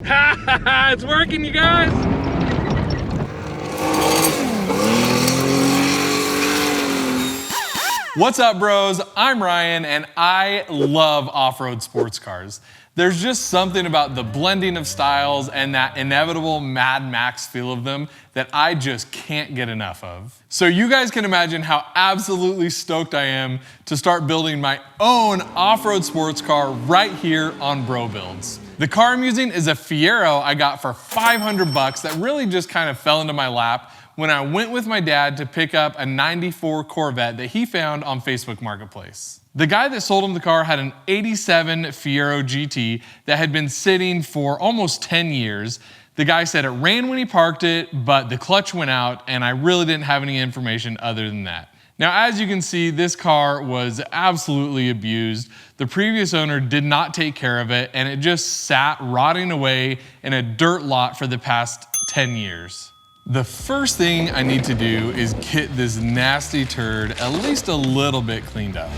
It's working, you guys. What's up, bros? I'm Ryan, and I love off-road sports cars. There's just something about the blending of styles and that inevitable Mad Max feel of them that I just can't get enough of. So you guys can imagine how absolutely stoked I am to start building my own off-road sports car right here on Bro Builds. The car I'm using is a Fiero I got for 500 bucks that really just kind of fell into my lap when I went with my dad to pick up a '94 Corvette that he found on Facebook Marketplace. The guy that sold him the car had an '87 Fiero GT that had been sitting for almost 10 years. The guy said it ran when he parked it, but the clutch went out, and I really didn't have any information other than that. Now, as you can see, this car was absolutely abused. The previous owner did not take care of it, and it just sat rotting away in a dirt lot for the past 10 years. The first thing I need to do is get this nasty turd at least a little bit cleaned up.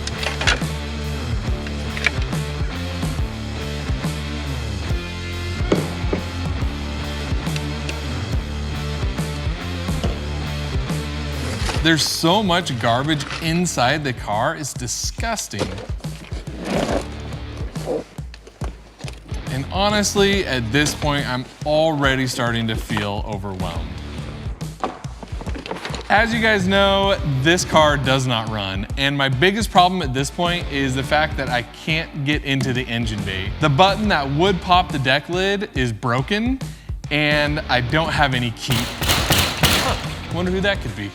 There's so much garbage inside the car, it's disgusting. And honestly, at this point, I'm already starting to feel overwhelmed. As you guys know, this car does not run, and my biggest problem at this point is the fact that I can't get into the engine bay. The button that would pop the deck lid is broken, and I don't have any key. Huh, wonder who that could be.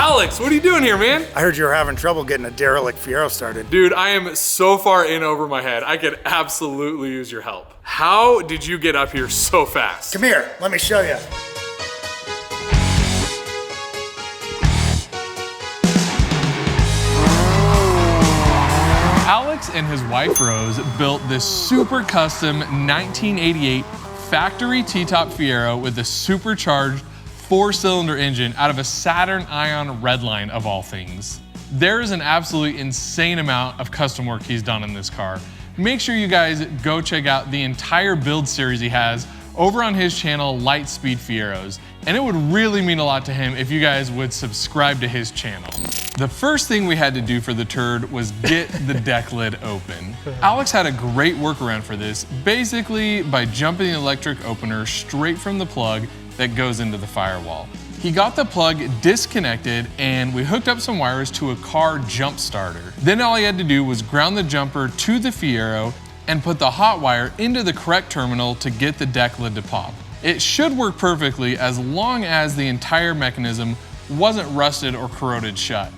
Alex, what are you doing here, man? I heard you were having trouble getting a derelict Fiero started. Dude, I am so far in over my head. I could absolutely use your help. How did you get up here so fast? Come here, let me show you. Alex and his wife Rose built this super custom 1988 factory T-top Fiero with a supercharged 4-cylinder engine out of a Saturn Ion Redline of all things. There is an absolutely insane amount of custom work he's done in this car. Make sure you guys go check out the entire build series he has over on his channel, Lightspeed Fieros. And it would really mean a lot to him if you guys would subscribe to his channel. The first thing we had to do for the turd was get the deck lid open. Alex had a great workaround for this, basically by jumping the electric opener straight from the plug that goes into the firewall. He got the plug disconnected and we hooked up some wires to a car jump starter. Then all he had to do was ground the jumper to the Fiero and put the hot wire into the correct terminal to get the deck lid to pop. It should work perfectly as long as the entire mechanism wasn't rusted or corroded shut.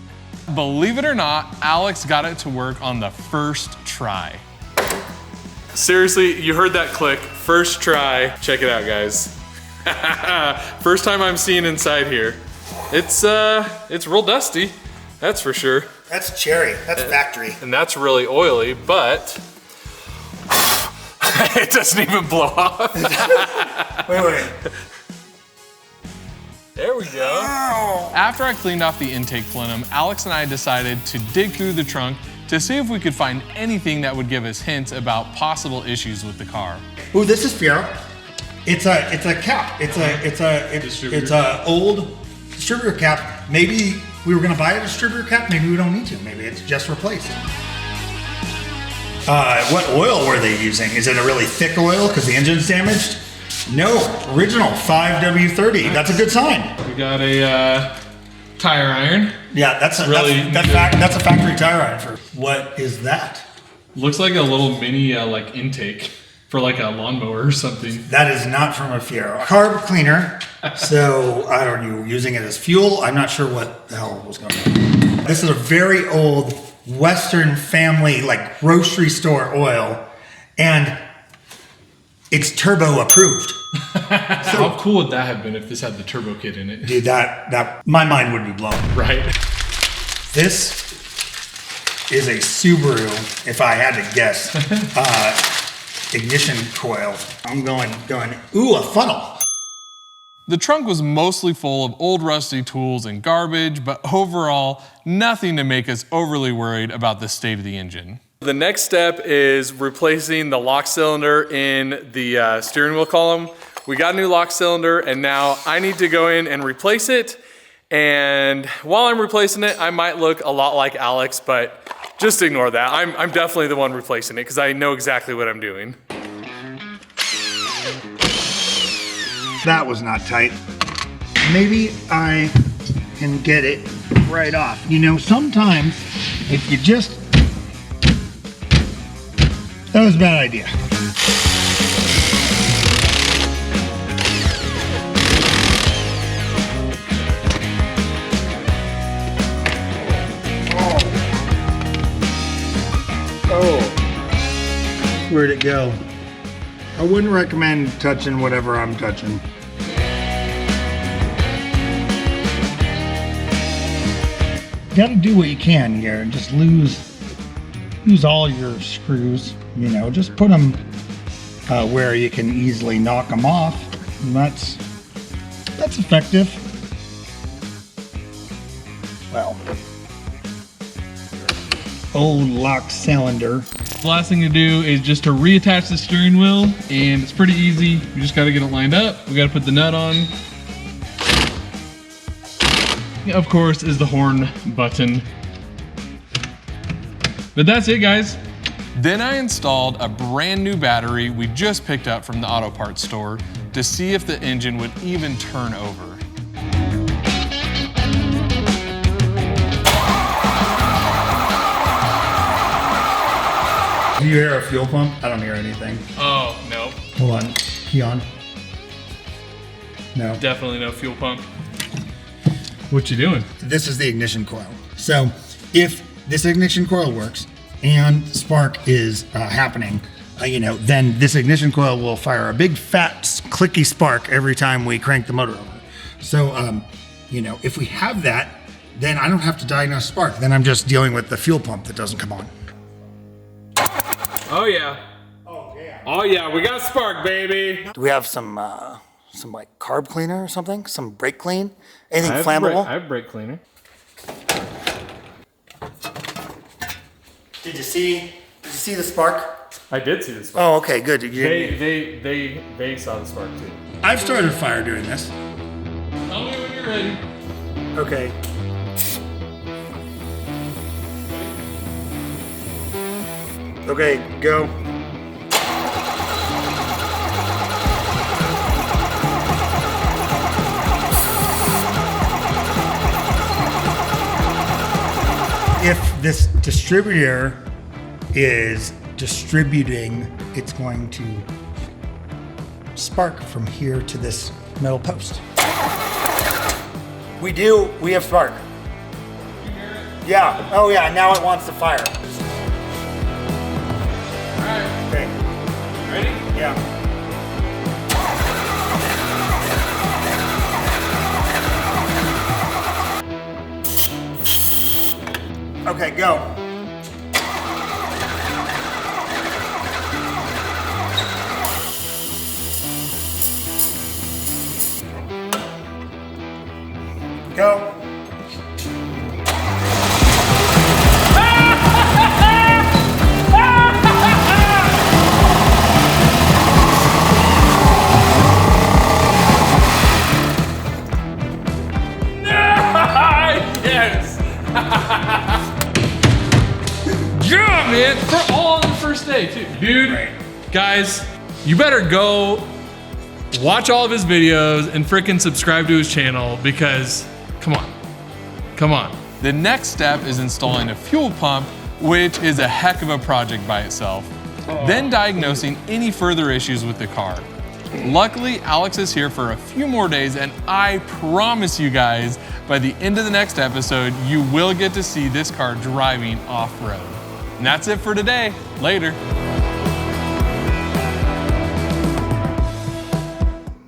Believe it or not, Alex got it to work on the first try. Seriously, you heard that click, first try. Check it out, guys. First time I'm seeing inside here. It's real dusty, that's for sure. That's cherry, that's factory. And that's really oily, but it doesn't even blow off. Wait. There we go. After I cleaned off the intake plenum, Alex and I decided to dig through the trunk to see if we could find anything that would give us hints about possible issues with the car. Ooh, this is Fiero. It's a cap. It's a old distributor cap. Maybe we were gonna buy a distributor cap. Maybe we don't need to. Maybe it's just replaced. What oil were they using? Is it a really thick oil because the engine's damaged? No, original 5W30. That's a good sign. We got a tire iron. Yeah, that's a factory tire iron. For what is that? Looks like a little mini like intake for like a lawnmower or something. That is not from a Fiero. Carb cleaner. So I don't know, using it as fuel. I'm not sure what the hell was going on. This is a very old Western family, like grocery store oil, and it's turbo approved. How cool would that have been if this had the turbo kit in it? Dude, that my mind would be blown. Right. This is a Subaru, if I had to guess. Ignition coil. I'm going, ooh, a funnel. The trunk was mostly full of old rusty tools and garbage, but overall, nothing to make us overly worried about the state of the engine. The next step is replacing the lock cylinder in the steering wheel column. We got a new lock cylinder and now I need to go in and replace it. And while I'm replacing it, I might look a lot like Alex, but just ignore that. I'm definitely the one replacing it because I know exactly what I'm doing. That was not tight. Maybe I can get it right off. You know, sometimes if you just... That was a bad idea. Oh. Where'd it go? I wouldn't recommend touching whatever I'm touching. You gotta do what you can here and just lose all your screws. You know, just put them where you can easily knock them off. And that's effective. Well, old lock cylinder. The last thing to do is just to reattach the steering wheel, and it's pretty easy. You just gotta get it lined up. We gotta put the nut on. Of course, is the horn button. But that's it, guys. Then I installed a brand new battery we just picked up from the auto parts store to see if the engine would even turn over. Do you hear a fuel pump? I don't hear anything. Oh, no. Hold on. Key on. No. Definitely no fuel pump. What you doing? This is the ignition coil. So if this ignition coil works and spark is happening, you know, then this ignition coil will fire a big fat clicky spark every time we crank the motor over. So, you know, if we have that, then I don't have to diagnose spark. Then I'm just dealing with the fuel pump that doesn't come on. Oh yeah. Oh yeah. Oh yeah, we got spark, baby. Do we have some like carb cleaner or something? Some brake clean? Anything flammable? I have brake cleaner. Did you see the spark? I did see the spark. Oh, okay, good. They saw the spark too. I've started a fire doing this. Tell me when you're ready. Okay. Okay, go. If this distributor is distributing, it's going to spark from here to this metal post. We have spark. You hear it? Yeah, oh yeah, now it wants to fire. Alright. Okay, Ready? yeah. Okay, go. Go. Yes! Yeah, man! For all on the first day, too. Dude, Right. Guys, you better go watch all of his videos and freaking subscribe to his channel because, come on. Come on. The next step is installing a fuel pump, which is a heck of a project by itself. Then diagnosing any further issues with the car. Luckily, Alex is here for a few more days, and I promise you guys, by the end of the next episode, you will get to see this car driving off-road. And that's it for today. Later.